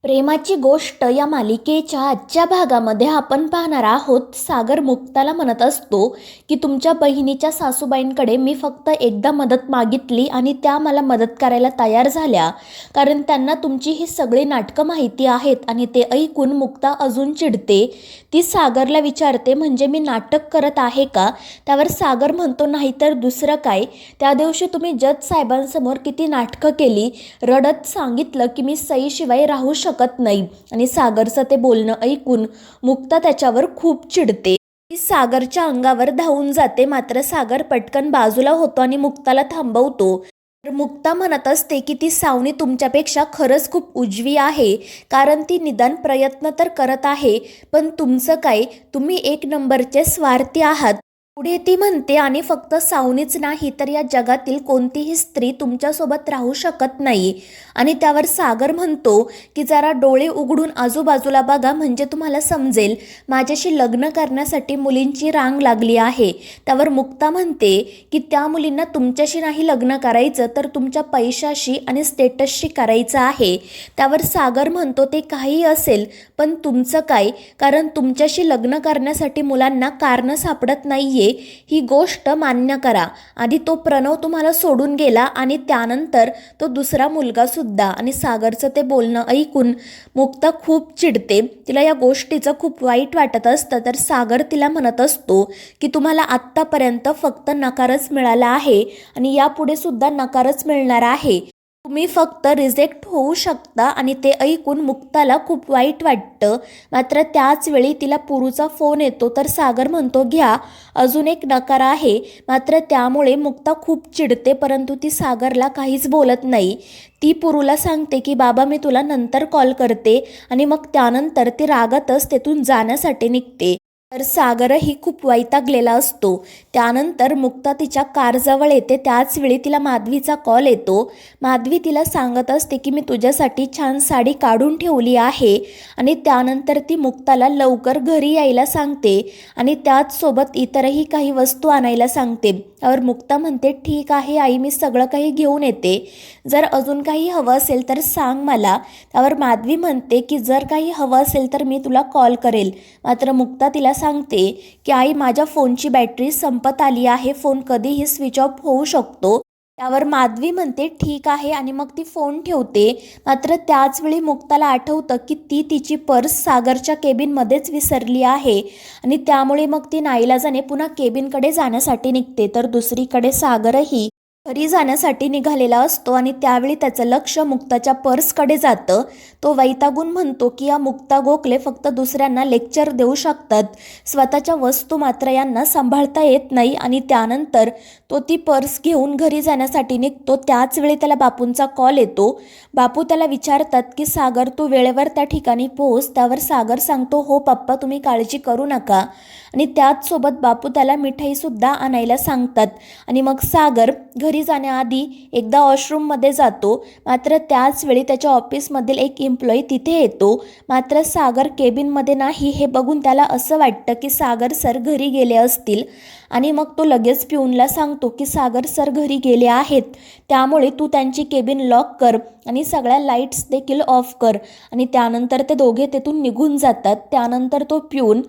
प्रेमाची गोष्ट या मालिकेच्या आजच्या भागामध्ये आपण पाहणार आहोत. सागर मुक्ताला म्हणत असतो की तुमच्या बहिणीच्या सासूबाईंकडे मी फक्त एकदा मदत मागितली आणि त्या मला मदत करायला तयार झाल्या, कारण त्यांना तुमची ही सगळी नाटकं माहिती आहेत. आणि ते ऐकून मुक्ता अजून चिडते. ती सागरला विचारते, म्हणजे मी नाटक करत आहे का? त्यावर सागर म्हणतो, नाही तर दुसरं काय. त्या दिवशी तुम्ही जज साहेबांसमोर किती नाटकं केली, रडत सांगितलं की मी सईशिवाय राहू शकत नाही. आणि सागरचं ते बोलणं ऐकून मुक्ता त्याच्यावर खूप चिडते. ती सागरच्या अंगावर धावून जाते, मात्र सागर पटकन बाजूला होतो आणि मुक्ताला थांबवतो. तर मुक्ता म्हणत असते की ती सावनी तुमच्यापेक्षा खरंच खूप उजवी आहे, कारण ती निदान प्रयत्न तर करत आहे. पण तुमचं काय, तुम्ही एक नंबरचे स्वार्थी आहात. पुढे ती म्हणते, आणि फक्त सावनीच नाही तर या जगातील कोणतीही स्त्री तुमच्यासोबत राहू शकत नाही. आणि त्यावर सागर म्हणतो की जरा डोळे उघडून आजूबाजूला बघा, म्हणजे तुम्हाला समजेल माझ्याशी लग्न करण्यासाठी मुलींची रांग लागली आहे. त्यावर मुक्ता म्हणते की त्या मुलींना तुमच्याशी नाही लग्न करायचं, तर तुमच्या पैशाशी आणि स्टेटसशी करायचं आहे. त्यावर सागर म्हणतो, ते काही असेल, पण तुमचं काय, कारण तुमच्याशी लग्न करण्यासाठी मुलांना कारणं सापडत नाहीये. ही गोष्ट मान्य करा. आधी तो प्रणव तुम्हाला सोडून गेला आणि त्यानंतर तो दुसरा मुलगा सुद्धा. आणि सागरचं ते बोलणं ऐकून मुक्ता खूप चिडते. तिला या गोष्टीचं खूप वाईट वाटत असतं. तर सागर तिला म्हणत असतो की तुम्हाला आत्तापर्यंत फक्त नकारच मिळाला आहे आणि यापुढे सुद्धा नकारच मिळणार आहे. तुम्ही फक्त रिजेक्ट होऊ शकता. आणि ते ऐकून मुक्ताला खूप वाईट वाटतं. मात्र त्याच वेळी तिला पुरूचा फोन येतो. तर सागर म्हणतो, घ्या, अजून एक नकार आहे. मात्र त्यामुळे मुक्ता खूप चिडते, परंतु ती सागरला काहीच बोलत नाही. ती पुरूला सांगते की बाबा मी तुला नंतर कॉल करते, आणि मग त्यानंतर ती रागातच तेथून जाण्यासाठी निघते. तर सागरही खूप वैतागलेला असतो. त्यानंतर मुक्ता तिच्या कारजवळ येते. त्याच वेळी तिला माधवीचा कॉल येतो. माधवी तिला सांगत असते की मी तुझ्यासाठी छान साडी काढून ठेवली आहे. आणि त्यानंतर ती मुक्ताला लवकर घरी यायला सांगते आणि त्याचसोबत इतरही काही वस्तू आणायला सांगते. त्यावर मुक्ता म्हणते, ठीक आहे आई, मी सगळं काही घेऊन येते. जर अजून काही हवं असेल तर सांग मला. त्यावर माधवी म्हणते की जर काही हवं असेल तर मी तुला कॉल करेल. मात्र मुक्ता तिला सांगते की आई, माझ्या फोनची बॅटरी संपत आली आहे, फोन कधीही स्विच ऑफ होऊ शकतो. त्यावर माधवी म्हणते, ठीक आहे, आणि मग ती फोन ठेवते. मात्र त्याचवेळी मुक्ताला आठवतं की ती तिची पर्स सागरच्या केबिनमध्येच विसरली आहे. आणि त्यामुळे मग ती नाईलाजाने पुन्हा केबिनकडे जाण्यासाठी निघते. तर दुसरीकडे सागरही घरी जाण्यासाठी निघालेला असतो आणि त्यावेळी त्याचं लक्ष मुक्ताच्या पर्सकडे जातं. तो वैतागून म्हणतो की या मुक्ता गोखले फक्त दुसऱ्यांना लेक्चर देऊ शकतात, स्वतःच्या वस्तू मात्र यांना सांभाळता येत नाही. आणि त्यानंतर तो ती पर्स घेऊन घरी जाण्यासाठी निघतो. त्याच वेळी त्याला बापूंचा कॉल येतो. बापू त्याला विचारतात की सागर, तू वेळेवर त्या ठिकाणी पोहोच. त्यावर सागर सांगतो, हो पप्पा, तुम्ही काळजी करू नका. आणि त्याचसोबत बापू त्याला मिठाईसुद्धा आणायला सांगतात. आणि मग सागर घरी जाण्याआधी एकदा वॉशरूममध्ये जातो. मात्र त्याच वेळी त्याच्या ऑफिसमधील एक एम्प्लॉई तिथे येतो. मात्र सागर केबिनमध्ये नाही हे बघून त्याला असं वाटतं की सागर सर घरी गेले असतील. आणि मग तो लगेच पिऊनला सांगतो की सागर सर घरी गेले आहेत, त्यामुळे तू त्यांची केबिन लॉक कर आणि सगळ्या लाईट्स देखील ऑफ कर. आणि त्यानंतर ते दोघे तेथून निघून जातात. त्यानंतर तो पिऊन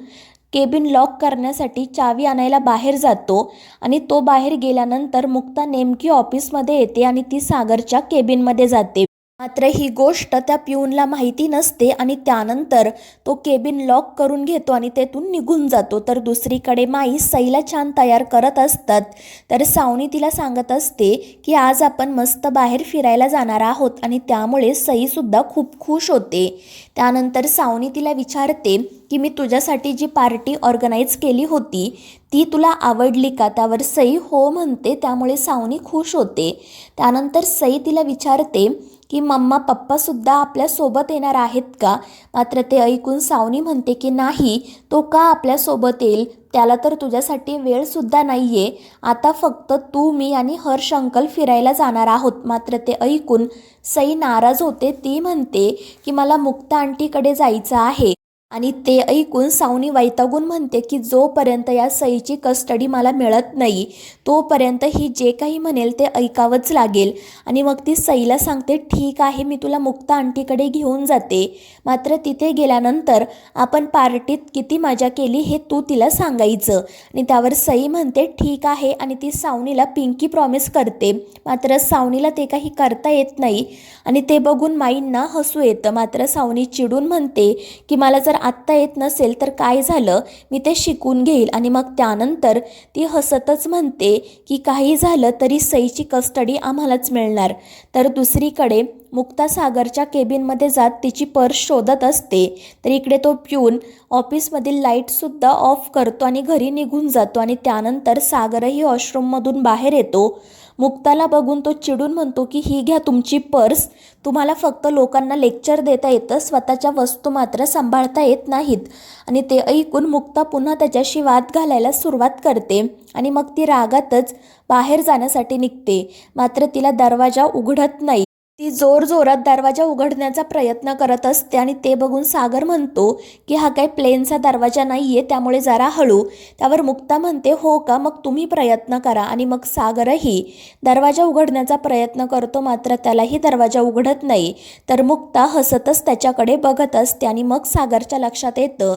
केबिन लॉक करण्यासाठी चावी आणायला बाहेर जातो. आणि तो बाहेर गेल्यानंतर मुक्ता नेमकी ऑफिसमध्ये येते आणि ती सागरच्या केबिनमध्ये जाते. मात्र ही गोष्ट त्या पिऊनला माहिती नसते आणि त्यानंतर तो केबिन लॉक करून घेतो आणि तेथून निघून जातो. तर दुसरीकडे माई सईला छान तयार करत असतात. तर सावनी तिला सांगत असते की आज आपण मस्त बाहेर फिरायला जाणार आहोत, आणि त्यामुळे सईसुद्धा खूप खुश होते. त्यानंतर सावनी तिला विचारते की मी तुझ्यासाठी जी पार्टी ऑर्गनाईज केली होती ती तुला आवडली का? त्यावर सई हो म्हणते. त्यामुळे सावनी खुश होते. त्यानंतर सई तिला विचारते की मम्मा पप्पासुद्धा आपल्यासोबत येणार आहेत का? मात्र ते ऐकून सावनी म्हणते की नाही, तो का आपल्यासोबत येईल, त्याला तर तुझ्यासाठी वेळसुद्धा नाही आहे. आता फक्त तू, मी आणि हर्ष अंकल फिरायला जाणार आहोत. मात्र ते ऐकून सई नाराज होते. ती म्हणते की मला मुक्ता आंटीकडे जायचं आहे. आणि ते ऐकून सावनी वैतागून म्हणते की जोपर्यंत या सईची कस्टडी मला मिळत नाही तोपर्यंत ही जे काही म्हणेल ते ऐकावंच लागेल. आणि मग ती सईला सांगते, ठीक आहे मी तुला मुक्ता आंटीकडे घेऊन जाते, मात्र तिथे गेल्यानंतर आपण पार्टीत किती मजा केली हे तू तिला सांगायचं. आणि त्यावर सई म्हणते ठीक आहे आणि ती सावनीला पिंकी प्रॉमिस करते. मात्र सावनीला ते काही करता येत नाही आणि ते बघून माईंना हसू येतं. मात्र सावनी चिडून म्हणते की मला जर आत्ता येत नसेल तर काय झालं, मी ते शिकून घेईल. आणि मग त्यानंतर ती हसतच म्हणते की काही झालं तरी सईची कस्टडी आम्हालाच मिळणार. तर दुसरीकडे मुक्ता सागरच्या केबिनमध्ये जात तिची पर्स शोधत असते. तर इकडे तो प्यून ऑफिसमधील लाईटसुद्धा ऑफ करतो आणि घरी निघून जातो. आणि त्यानंतर सागरही वॉशरूममधून बाहेर येतो. मुक्ताला बघून तो चिडून म्हणतो की ही घ्या तुमची पर्स, तुम्हाला फक्त लोकांना लेक्चर देता येतं, स्वतःच्या वस्तू मात्र सांभाळता येत नाहीत. आणि ते ऐकून मुक्ता पुन्हा त्याच्याशी वाद घालायला सुरुवात करते आणि मग ती रागातच बाहेर जाण्यासाठी निघते. मात्र तिला दरवाजा उघडत नाही. ती जोरजोरात दरवाजा उघडण्याचा प्रयत्न करत असते आणि ते बघून सागर म्हणतो की हा काही प्लेनचा दरवाजा नाही आहे, त्यामुळे जरा हळू. त्यावर मुक्ता म्हणते हो का, मग तुम्ही प्रयत्न करा. आणि मग सागरही दरवाजा उघडण्याचा प्रयत्न करतो, मात्र त्यालाही दरवाजा उघडत नाही. तर मुक्ता हसतच त्याच्याकडे बघत असते आणि मग सागरच्या लक्षात येतं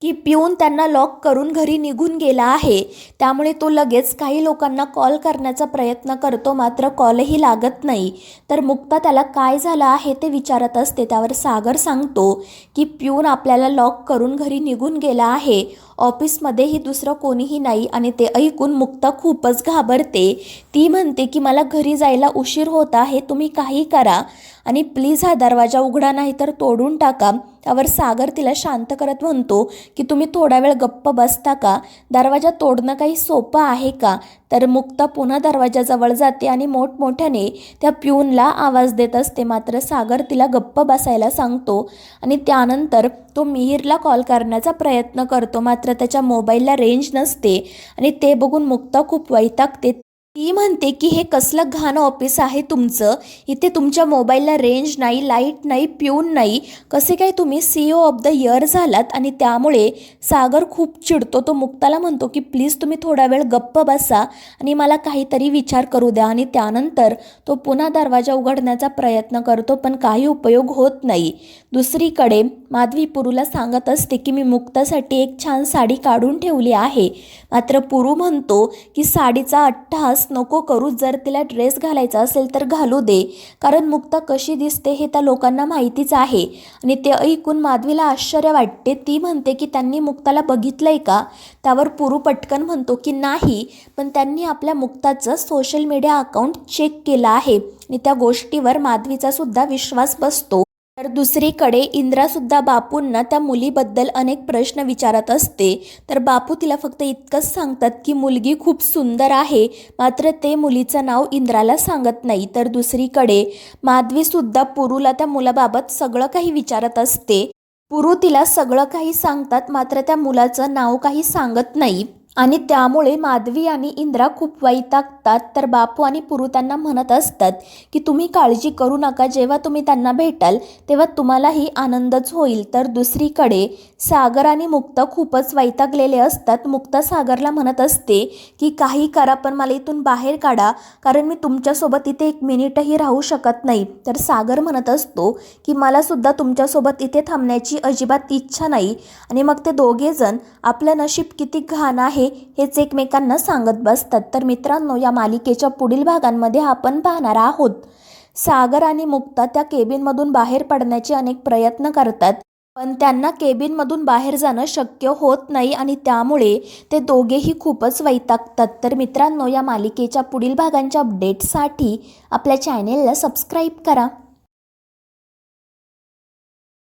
की पिऊन त्यांना लॉक करून घरी निघून गेला आहे. त्यामुळे तो लगेच काही लोकांना कॉल करण्याचा प्रयत्न करतो, मात्र कॉलही लागत नाही. तर मुक्ता त्याला काय झालं आहे ते विचारत असते. त्यावर सागर सांगतो की पिऊन आपल्याला लॉक करून घरी निघून गेला आहे, ऑफिसमध्येही दुसरं कोणीही नाही. आणि ते ऐकून मुक्ता खूपच घाबरते. ती म्हणते की मला घरी जायला उशीर होत आहे, तुम्ही काही करा आणि प्लीज हा दरवाजा उघडा नाही तर तोडून टाका. त्यावर सागर तिला शांत करत म्हणतो की तुम्ही थोडा वेळ गप्प बसता का, दरवाजा तोडणं काही सोपं आहे का. तर मुक्ता पुन्हा दरवाजाजवळ जाते आणि मोठमोठ्याने त्या प्यूनला आवाज देत असते. मात्र सागर तिला गप्प बसायला सांगतो आणि त्यानंतर तो मिहिरला कॉल करण्याचा प्रयत्न करतो, मात्र त्याच्या मोबाईलला रेंज नसते. आणि ते बघून मुक्ता खूप वैतागते. ती म्हणते की हे कसलं घाण ऑफिस आहे तुमचं, इथे तुमच्या मोबाईलला रेंज नाही, लाईट नाही, प्यून नाही, कसे काय तुम्ही CEO ऑफ द इयर झालात. आणि त्यामुळे सागर खूप चिडतो. तो मुक्ताला म्हणतो की प्लीज तुम्ही थोडा वेळ गप्प बसा आणि मला काहीतरी विचार करू द्या. आणि त्यानंतर तो पुन्हा दरवाजा उघडण्याचा प्रयत्न करतो, पण काही उपयोग होत नाही. दुसरीकडे माधवी पुरूला सांगत असते की मी मुक्तासाठी एक छान साडी काढून ठेवली आहे. मात्र पुरू म्हणतो की साडीचा अट्टहास नको करू, जर तिला ड्रेस घालायचा असेल तर घालू दे, कारण मुक्ता कशी दिसते हे त्या लोकांना माहितीच आहे. आणि ते ऐकून माधवीला आश्चर्य वाटते. ती म्हणते की त्यांनी मुक्ताला बघितलंय का. त्यावर पुरू पटकन म्हणतो की नाही, पण त्यांनी आपल्या मुक्ताचं सोशल मीडिया अकाउंट चेक केलं आहे आणि त्या गोष्टीवर माधवीचा सुद्धा विश्वास बसतो. तर दुसरीकडे इंद्रासुद्धा बापूंना त्या मुलीबद्दल अनेक प्रश्न विचारत असते. तर बापू तिला फक्त इतकंच सांगतात की मुलगी खूप सुंदर आहे, मात्र ते मुलीचं नाव इंद्राला सांगत नाही. तर दुसरीकडे माधवीसुद्धा पुरूला त्या मुलाबाबत सगळं काही विचारत असते. पुरू तिला सगळं काही सांगतात, मात्र त्या मुलाचं नाव काही सांगत नाही. आणि त्यामुळे माधवी आणि इंद्रा खूप वैतागतात. तर बापू आणि पुरू त्यांना म्हणत असतात की तुम्ही काळजी करू नका, जेव्हा तुम्ही त्यांना भेटाल तेव्हा तुम्हालाही आनंदच होईल. तर दुसरीकडे सागर आणि मुक्ता खूपच वैतागलेले असतात. मुक्ता सागरला म्हणत असते की काही करा, पण मला इथून बाहेर काढा, कारण मी तुमच्यासोबत इथे एक मिनिटही राहू शकत नाही. तर सागर म्हणत असतो की मलासुद्धा तुमच्यासोबत इथे थांबण्याची अजिबात इच्छा नाही. आणि मग ते दोघेजण आपलं नशीब किती घाण आहे हेच एकमेकांना सांगत बसतात. तर मित्रांनो, या मालिकेच्या पुढील भागांमध्ये आपण पाहणार आहोत सागर आणि मुक्ता त्या केबिनमधून बाहेर पडण्याचे अनेक प्रयत्न करतात, पण त्यांना केबिनमधून बाहेर जाणं शक्य होत नाही आणि त्यामुळे ते दोघेही खूपच वैतागतात. तर मित्रांनो, या मालिकेच्या पुढील भागांच्या अपडेटसाठी आपल्या चॅनेलला सबस्क्राईब करा.